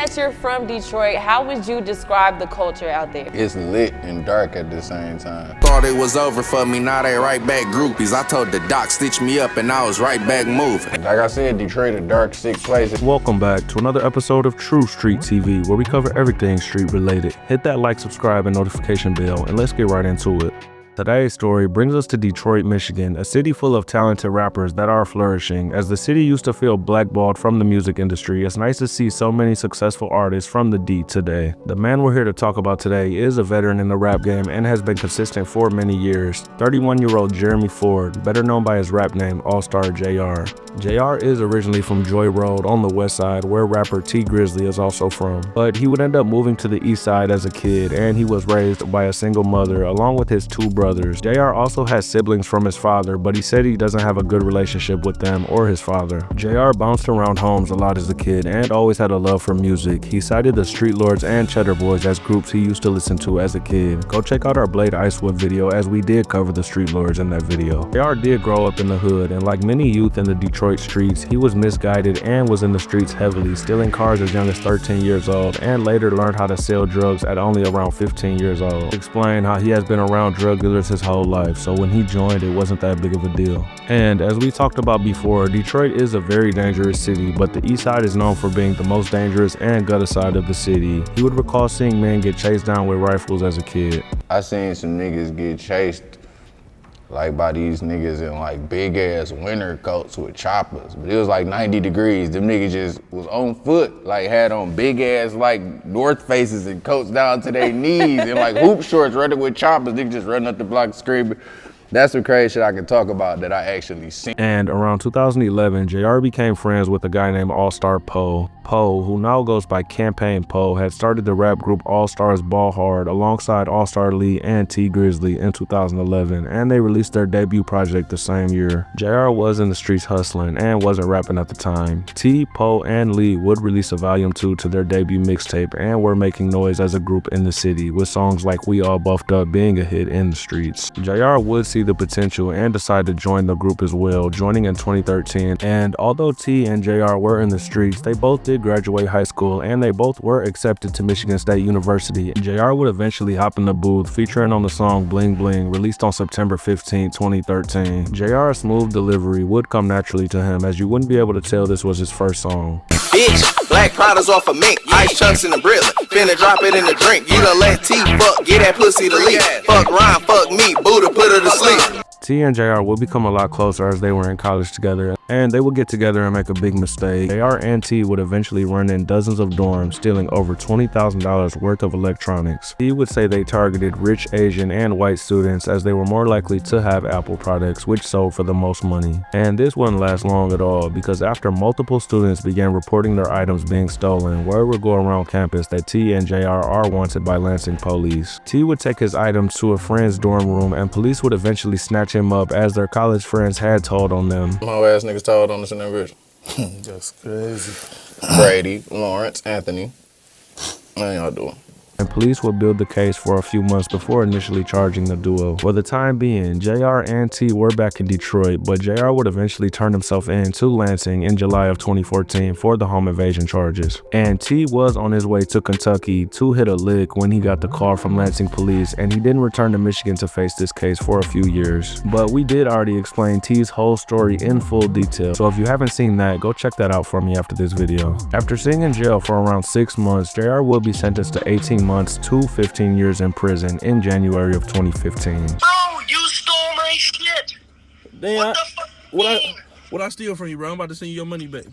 that you're from Detroit, how would you describe the culture out there? It's lit and dark at the same time. Thought it was over for me, now they right back groupies. I told the doc stitch me up and I was right back moving. Like I said, Detroit a dark, sick place. Welcome back to another episode of Tru-Street TV, where we cover everything street related. Hit that like, subscribe, and notification bell, and let's get right into it. Today's story brings us to Detroit, Michigan, a city full of talented rappers that are flourishing. As the city used to feel blackballed from the music industry, it's nice to see so many successful artists from the D today. The man we're here to talk about today is a veteran in the rap game and has been consistent for many years. 31-year-old Jeremy Ford, better known by his rap name Allstar JR. JR is originally from Joy Road on the west side, where rapper T Grizzly is also from. But he would end up moving to the east side as a kid, and he was raised by a single mother along with his two brothers. JR also has siblings from his father, but he said he doesn't have a good relationship with them or his father. JR bounced around homes a lot as a kid and always had a love for music. He cited the Street Lords and Cheddar Boys as groups he used to listen to as a kid. Go check out our Blade Icewood video, as we did cover the Street Lords in that video. JR did grow up in the hood, and like many youth in the Detroit streets, he was misguided and was in the streets heavily, stealing cars as young as 13 years old, and later learned how to sell drugs at only around 15 years old. Explain how he has been around drug dealers his whole life, so when he joined, it wasn't that big of a deal. And as we talked about before, Detroit is a very dangerous city, but the east side is known for being the most dangerous and gutter side of the city. He would recall seeing men get chased down with rifles as a kid. I seen some niggas get chased like by these niggas in like big ass winter coats with choppers, but it was like 90 degrees. Them niggas just was on foot, like had on big ass like North Faces and coats down to their knees and like hoop shorts running with choppers. Niggas just running up the block screaming. That's some crazy shit I can talk about that I actually seen. And around 2011, JR became friends with a guy named All-Star Poe. Poe, who now goes by Campaign Poe, had started the rap group All Stars Ball Hard alongside All-Star Lee and T Grizzly in 2011, and they released their debut project the same year. JR was in the streets hustling and wasn't rapping at the time. T, Poe, and Lee would release a volume 2 to their debut mixtape and were making noise as a group in the city, with songs like We All Buffed Up being a hit in the streets. JR would see the potential and decided to join the group as well, joining in 2013. And although T and JR were in the streets, they both did graduate high school and they both were accepted to Michigan State University. JR would eventually hop in the booth, featuring on the song Bling Bling, released on September 15, 2013. JR's smooth delivery would come naturally to him, as you wouldn't be able to tell this was his first song. Bitch, black powders off of mink, ice chunks in the Brilliant. Finna drop it in the drink, you done let T fuck, get that pussy to leak. Fuck Ryan, fuck me, Buddha put her to sleep. T and JR would become a lot closer as they were in college together, and they would get together and make a big mistake. JR and T would eventually run in dozens of dorms, stealing over $20,000 worth of electronics. T would say they targeted rich Asian and white students, as they were more likely to have Apple products, which sold for the most money. And this wouldn't last long at all, because after multiple students began reporting their items being stolen, word would go around campus that T and JR are wanted by Lansing police. T would take his items to a friend's dorm room, and police would eventually snatch him up, as their college friends had told on them. My ass niggas told on us in that bitch. That's crazy. Brady, Lawrence, Anthony. How y'all doing? And police would build the case for a few months before initially charging the duo. For the time being, JR and T were back in Detroit, but JR would eventually turn himself in to Lansing in July of 2014 for the home invasion charges. And T was on his way to Kentucky to hit a lick when he got the call from Lansing police, and he didn't return to Michigan to face this case for a few years. But we did already explain T's whole story in full detail, so if you haven't seen that, go check that out for me after this video. After sitting in jail for around 6 months, JR will be sentenced to 18 months to 15 years in prison in January of 2015. Bro, you stole my shit. Damn, What the fuck? what I steal from you, bro? I'm about to send you your money back.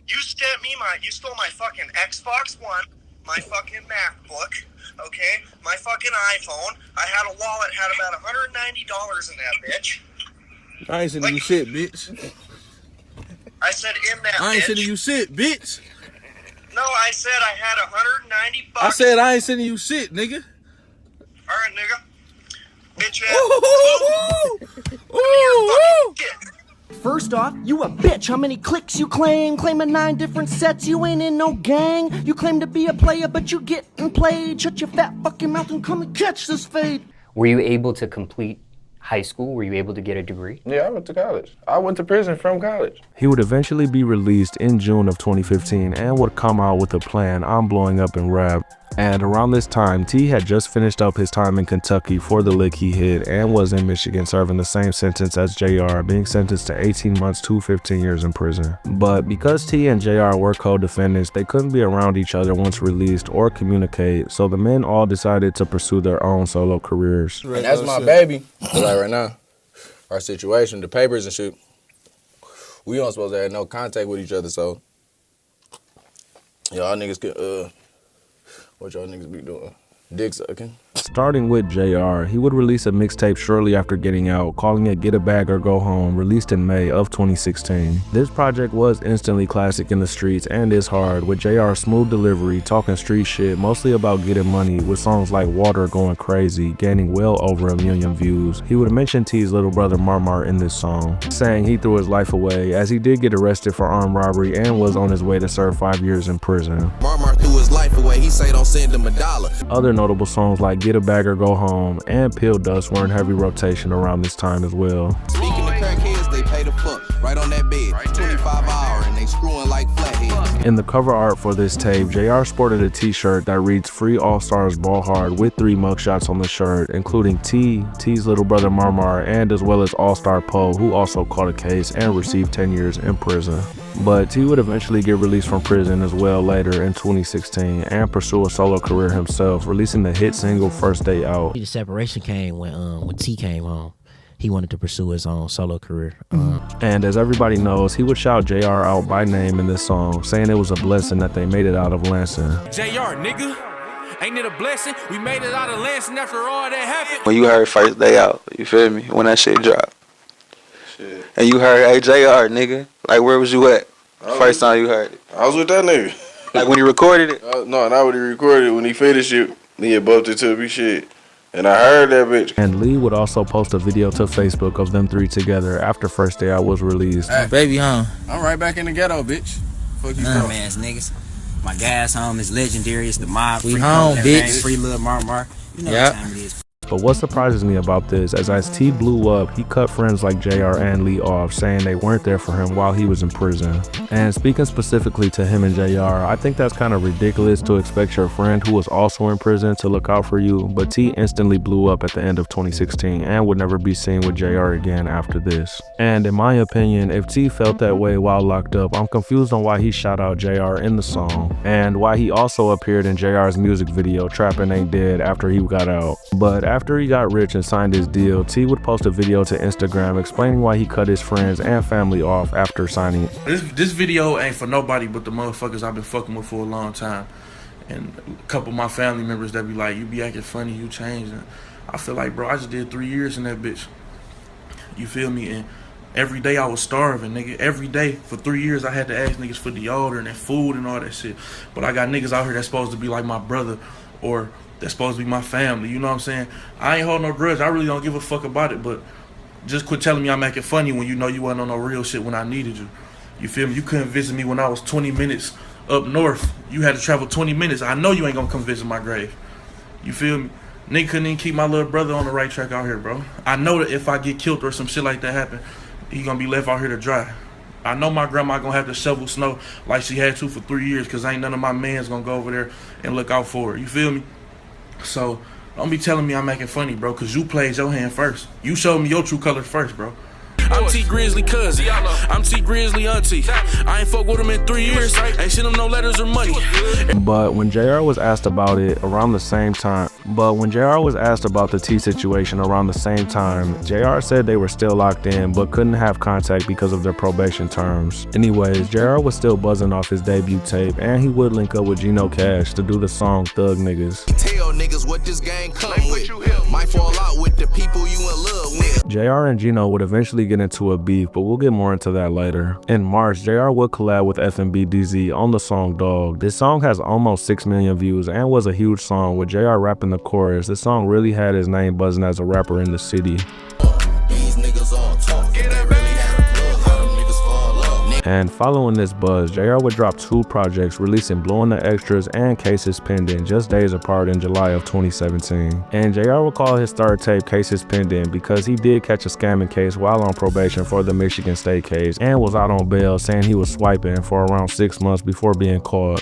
You stole my fucking Xbox One, my fucking MacBook, okay? My fucking iPhone. I had a wallet, had about $190 in that bitch. I ain't sending you shit, bitch. I said in that I ain't bitch. sending you shit, bitch. No, I said I had 190 bucks. I said I ain't sending you shit, nigga. Alright, nigga. Bitch ass. Ooh. First off, you a bitch. How many clicks you claim? Claiming 9 different sets, you ain't in no gang. You claim to be a player, but you getting played. Shut your fat fucking mouth and come and catch this fade. Were you able to complete high school? Were you able to get a degree? Yeah, I went to college. I went to prison from college. He would eventually be released in June of 2015 and would come out with a plan, I'm blowing up in rap. And around this time, T had just finished up his time in Kentucky for the lick he hit and was in Michigan serving the same sentence as JR, being sentenced to 18 months to 15 years in prison. But because T and JR were co-defendants, they couldn't be around each other once released or communicate, so the men all decided to pursue their own solo careers. And that's my baby. Like right now, our situation, the papers and shit, we aren't supposed to have no contact with each other, so y'all niggas can, what y'all niggas be doing? Dick sucking. Starting with JR, he would release a mixtape shortly after getting out, calling it Get a Bag or Go Home, released in May of 2016. This project was instantly classic in the streets and is hard, with JR's smooth delivery, talking street shit, mostly about getting money, with songs like Water going crazy, gaining well over 1 million views. He would mention T's little brother Marmar in this song, saying he threw his life away, as he did get arrested for armed robbery and was on his way to serve 5 years in prison. Marmar threw his life away, he say don't send him $1. Other notable songs like Get a Bag or Go Home and Pill Dust were in heavy rotation around this time as well. Speaking to crackheads, they pay the fuck right on that bed, 25 hours, and they screwing like flatheads. In the cover art for this tape, JR sported a t-shirt that reads Free All-Stars Ball Hard with 3 mugshots on the shirt, including T's little brother Marmar, and as well as All-Star Poe, who also caught a case and received 10 years in prison. But T would eventually get released from prison as well later in 2016 and pursue a solo career himself, releasing the hit single First Day Out. The separation came when T came home. He wanted to pursue his own solo career. And as everybody knows, he would shout JR out by name in this song, saying it was a blessing that they made it out of Lansing. JR, nigga. Ain't it a blessing? We made it out of Lansing after all that happened. When you heard First Day Out, you feel me? When that shit dropped. Shit. And you heard, hey, JR, nigga. Like, where was you at? First time you heard it. I was with that nigga. Like when he recorded it? No, not when he recorded it. When he finished it, he had bumped it to me shit. And I heard that bitch. And Lee would also post a video to Facebook of them 3 together after First Day Out was released. Hey, baby, huh? I'm right back in the ghetto, bitch. Fuck you, man's niggas. My gas home is legendary. It's the mob. We home, bitch. Free Lil Marmar. You know what time it is. But what surprises me about this is as T blew up, he cut friends like JR and Lee off, saying they weren't there for him while he was in prison. And speaking specifically to him and JR, I think that's kind of ridiculous to expect your friend who was also in prison to look out for you, but T instantly blew up at the end of 2016 and would never be seen with JR again after this. And in my opinion, if T felt that way while locked up, I'm confused on why he shout out JR in the song, and why he also appeared in JR's music video, Trappin' Ain't Dead, after he got out. But after he got rich and signed his deal, T would post a video to Instagram explaining why he cut his friends and family off after signing. This video ain't for nobody but the motherfuckers I've been fucking with for a long time. And a couple of my family members that be like, you be acting funny, you changed. And I feel like, bro, I just did 3 years in that bitch. You feel me? And every day I was starving, nigga. Every day for 3 years I had to ask niggas for deodorant and food and all that shit. But I got niggas out here that's supposed to be like my brother or that's supposed to be my family, you know what I'm saying? I ain't hold no grudge. I really don't give a fuck about it, but just quit telling me I'm acting funny when you know you wasn't on no real shit when I needed you. You feel me? You couldn't visit me when I was 20 minutes up north. You had to travel 20 minutes. I know you ain't gonna come visit my grave. You feel me? Nigga couldn't even keep my little brother on the right track out here, bro. I know that if I get killed or some shit like that happen, he gonna be left out here to dry. I know my grandma gonna have to shovel snow like she had to for 3 years because ain't none of my mans gonna go over there and look out for her. You feel me? So don't be telling me I'm acting funny, bro, because you played your hand first. You showed me your true colors first, bro. I'm T Grizzly cousin. I'm T Grizzly auntie. I ain't fuck with him in 3 years. Ain't sent him no letters or money. But when JR was asked about it around the same time, the T situation around the same time, JR said they were still locked in but couldn't have contact because of their probation terms. Anyways, JR was still buzzing off his debut tape, and he would link up with Gino Cash to do the song Thug Niggas. Tell niggas what this gang come with. Might fall out with the people you in love with. JR and Gino would eventually get into a beef, but we'll get more into that later. In March, JR would collab with FNB DZ on the song Dog. This song has almost 6 million views and was a huge song, with JR rapping the chorus. This song really had his name buzzing as a rapper in the city. And following this buzz, JR would drop 2 projects, releasing Blowing the Extras and Cases Pending just days apart in July of 2017. And JR would call his third tape Cases Pending because he did catch a scamming case while on probation for the Michigan State case and was out on bail saying he was swiping for around 6 months before being caught.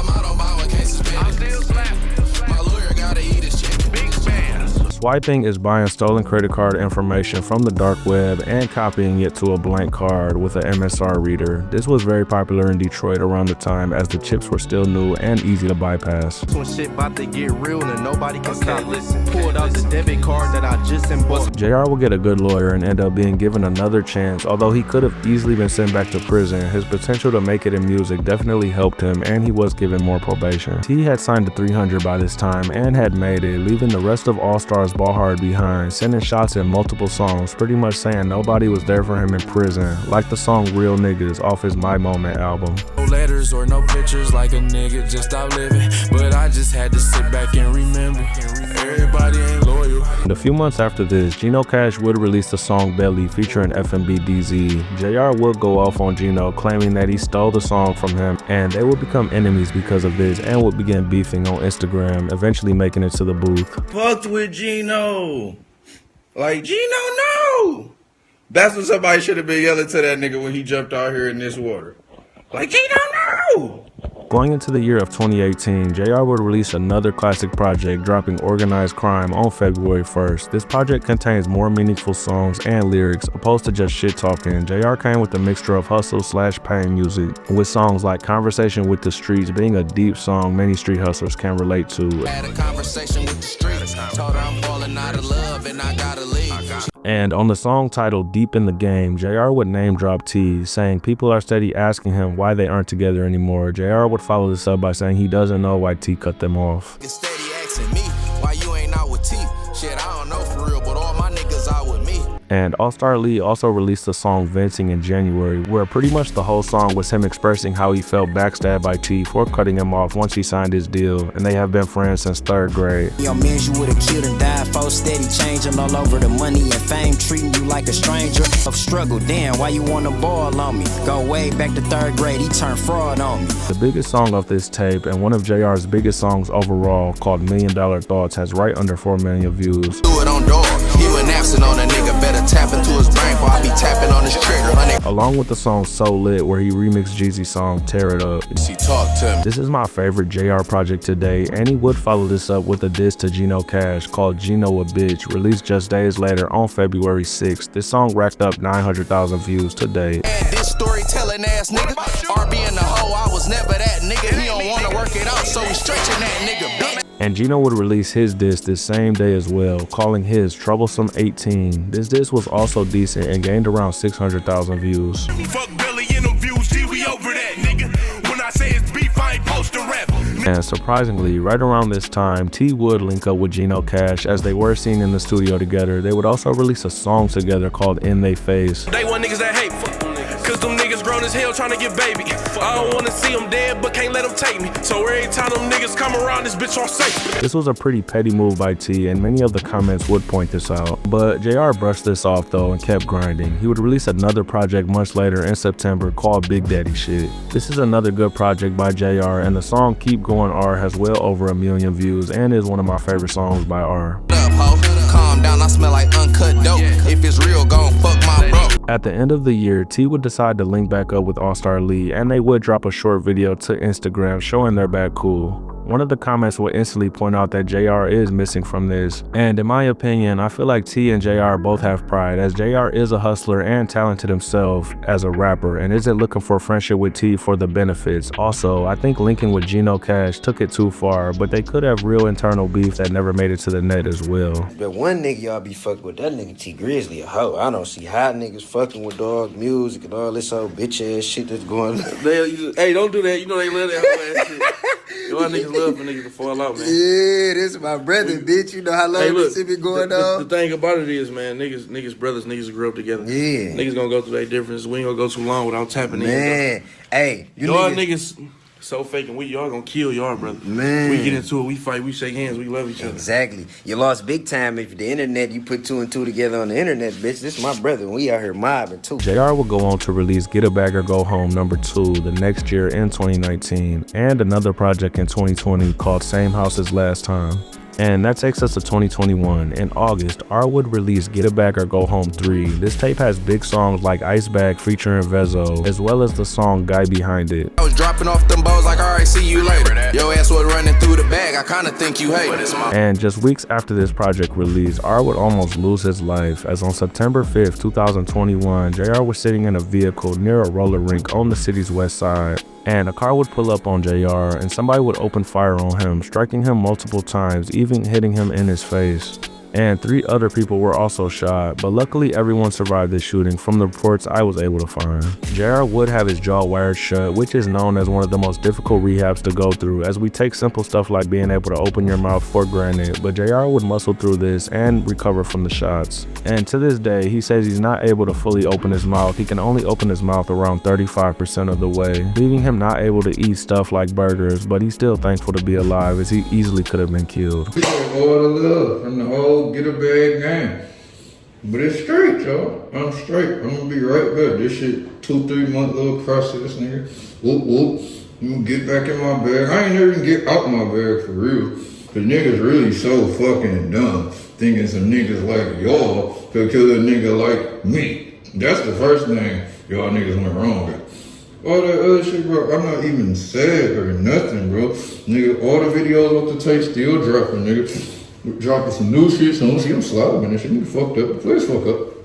Swiping is buying stolen credit card information from the dark web and copying it to a blank card with an MSR reader. This was very popular in Detroit around the time as the chips were still new and easy to bypass. When shit about to get real and nobody can stop. Pulled out the debit card that I just bought. JR will get a good lawyer and end up being given another chance. Although he could have easily been sent back to prison, his potential to make it in music definitely helped him and he was given more probation. T had signed to 300 by this time and had made it, leaving the rest of Allstar's ball hard behind, sending shots in multiple songs, pretty much saying nobody was there for him in prison, like the song Real Niggas off his My Moment album. No letters or no pictures like a nigga just stopped living, but I just had to sit back and remember, everybody ain't loyal. And a few months after this, Gino Cash would release the song Belly featuring FMB DZ. JR would go off on Gino, claiming that he stole the song from him, and they would become enemies because of this and would begin beefing on Instagram, eventually making it to the booth. Fucked with Gino. Like, Gino, no! That's what somebody should have been yelling to that nigga when he jumped out here in this water. Like, Gino, no! Going into the year of 2018, JR would release another classic project, dropping Organized Crime on February 1st. This project contains more meaningful songs and lyrics, opposed to just shit talking. JR came with a mixture of hustle/pain music, with songs like Conversation with the Streets being a deep song many street hustlers can relate to. Had a conversation with the streets, told her I'm falling out of love and I gotta leave. And on the song titled Deep in the Game, JR would name drop T, saying people are steady asking him why they aren't together anymore. JR would follow this up by saying he doesn't know why T cut them off. It's steady asking me why you ain't out with T. Shit, I don't know for real, but all my niggas out with me. And Allstar Lee also released the song Venting in January, where pretty much the whole song was him expressing how he felt backstabbed by T for cutting him off once he signed his deal, and they have been friends since 3rd grade. Your man you would've killed and died for, steady changing all over the money and fame, treating you like a stranger. Of struggle, damn, why you wanna ball on me? Go way back to 3rd grade, he turned fraud on me. The biggest song off this tape, and one of JR's biggest songs overall, called $1 Million Thoughts, has right under 4 million views. Do it on dog, you an absent on a nigga, better tap into his brain before I be tapping on his trigger, honey. Along with the song So Lit, where he remixed Jeezy's song Tear It Up. She talked to me. This is my favorite JR project to date, and he would follow this up with a diss to Gino Cash called Gino a Bitch, released just days later on February 6th. This song racked up 900,000 views to date. This storytelling ass nigga, RB in the hoe, I was never that nigga. He don't wanna work it out, so we stretching that nigga, bitch. And Gino would release his diss this same day as well, calling his Troublesome 18. This diss was also decent and gained around 600,000 views. Fuck Billy in them views, G, we over that nigga. When I say it's beef, I ain't post a rap. And surprisingly, right around this time, T would link up with Gino Cash as they were seen in the studio together. They would also release a song together called In They Face. They want niggas that hate, cause them niggas grown as hell trying to get baby. I don't wanna see them dead, but can't let them take me. So every time them niggas come around, this bitch on safe. This was a pretty petty move by T, and many of the comments would point this out. But JR brushed this off though and kept grinding. He would release another project months later in September called Big Daddy Shit. This is another good project by JR, and the song Keep Going R has well over 1 million views and is one of my favorite songs by R. Calm down, I smell like uncut dope. If it's real, gon' fuck my bro. At the end of the year, T would decide to link back up with Allstar Lee, and they would drop a short video to Instagram showing they're back cool. One of the comments would instantly point out that JR is missing from this, and in my opinion, I feel like T and JR both have pride, as JR is a hustler and talented himself as a rapper and isn't looking for friendship with T for the benefits. Also, I think linking with Gino Cash took it too far, but they could have real internal beef that never made it to the net as well. But one nigga y'all be fucking with, that nigga T Grizzly a hoe. I don't see hot niggas fucking with dog music and all this old bitch ass shit that's going on. Hey, don't do that. You know they love that whole ass shit. Y'all niggas love for niggas to fall out, man. Yeah, this is my brother, bitch. You know how long this shit been going on? The thing about it is, man, niggas brothers, niggas grew up together. Yeah. Niggas gonna go through their differences. We ain't gonna go too long without tapping in. Man, hey, y'all niggas So fake, and y'all gonna kill y'all, brother. Man. We get into it, we fight, we shake hands, we love each other. Exactly. You lost big time if the internet, you put 2 and 2 together on the internet, bitch. This is my brother, and we out here mobbing too. JR would go on to release Get a Bag or Go Home #2 the next year in 2019, and another project in 2020 called Same House as Last Time. And that takes us to 2021. In August, R would release Get a Bag or Go Home 3. This tape has big songs like Ice Bag featuring Vezo, as well as the song Guy Behind It. I was dropping off them balls like, alright, see you later. Your ass was running through the bag, I kinda think you hate it. And just weeks after this project release, R would almost lose his life, as on September 5th, 2021, JR was sitting in a vehicle near a roller rink on the city's west side. And a car would pull up on JR and somebody would open fire on him, striking him multiple times, even hitting him in his face. And 3 other people were also shot, but luckily everyone survived this shooting from the reports I was able to find. JR would have his jaw wired shut, which is known as one of the most difficult rehabs to go through, as we take simple stuff like being able to open your mouth for granted, but JR would muscle through this and recover from the shots. And to this day, he says he's not able to fully open his mouth. He can only open his mouth around 35% of the way, leaving him not able to eat stuff like burgers, but he's still thankful to be alive, as he easily could have been killed. All the love from the whole Get a Bag gang. But it's straight, y'all. I'm straight. I'm gonna be right back. This shit 2-3 month little process, nigga. Whoop whoop. You gonna get back in my bag. I ain't never even get out my bag for real. Cause niggas really so fucking dumb. Thinking some niggas like y'all could kill a nigga like me. That's the first thing y'all niggas went wrong with. All that other shit, bro, I'm not even sad or nothing, bro. Nigga, all the videos off the tape still dropping, nigga. Dropping some new shit, so I'm slobbing and shit. Nigga fucked up. Please fuck up.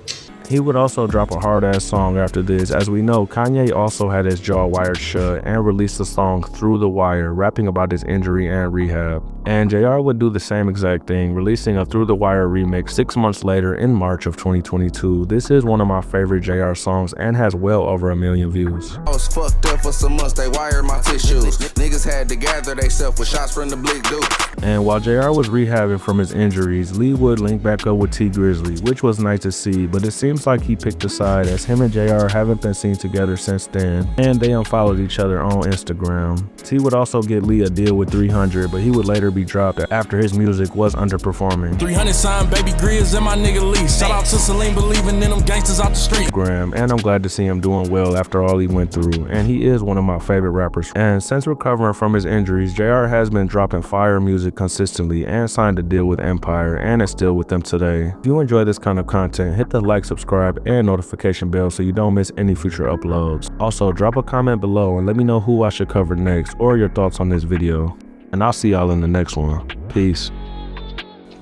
He would also drop a hard-ass song after this. As we know, Kanye also had his jaw wired shut and released the song Through the Wire, rapping about his injury and rehab. And JR would do the same exact thing, releasing a Through the Wire remix 6 months later in March of 2022. This is one of my favorite JR songs and has well over 1 million views. I was fucked up for some months, they wired my tissues. Niggas had to gather theyself with shots from the blick dude. And while JR was rehabbing from his injuries, Lee would link back up with T Grizzly, which was nice to see, but it seems like he picked a side, as him and JR haven't been seen together since then, and they unfollowed each other on Instagram. T would also get Lee a deal with 300, but he would later be dropped after his music was underperforming. 300 signed baby Grizz and my nigga Lee. Shout out to Celine believing in them gangsters out the street. And I'm glad to see him doing well after all he went through, and he is one of my favorite rappers. And since recovering from his injuries, JR has been dropping fire music consistently and signed a deal with Empire and is still with them today. If you enjoy this kind of content, hit the like, subscribe, and notification bell so you don't miss any future uploads. Also, drop a comment below and let me know who I should cover next or your thoughts on this video. And I'll see y'all in the next one. Peace.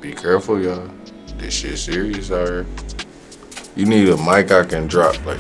Be careful, y'all. This shit serious out here. You need a mic I can drop, like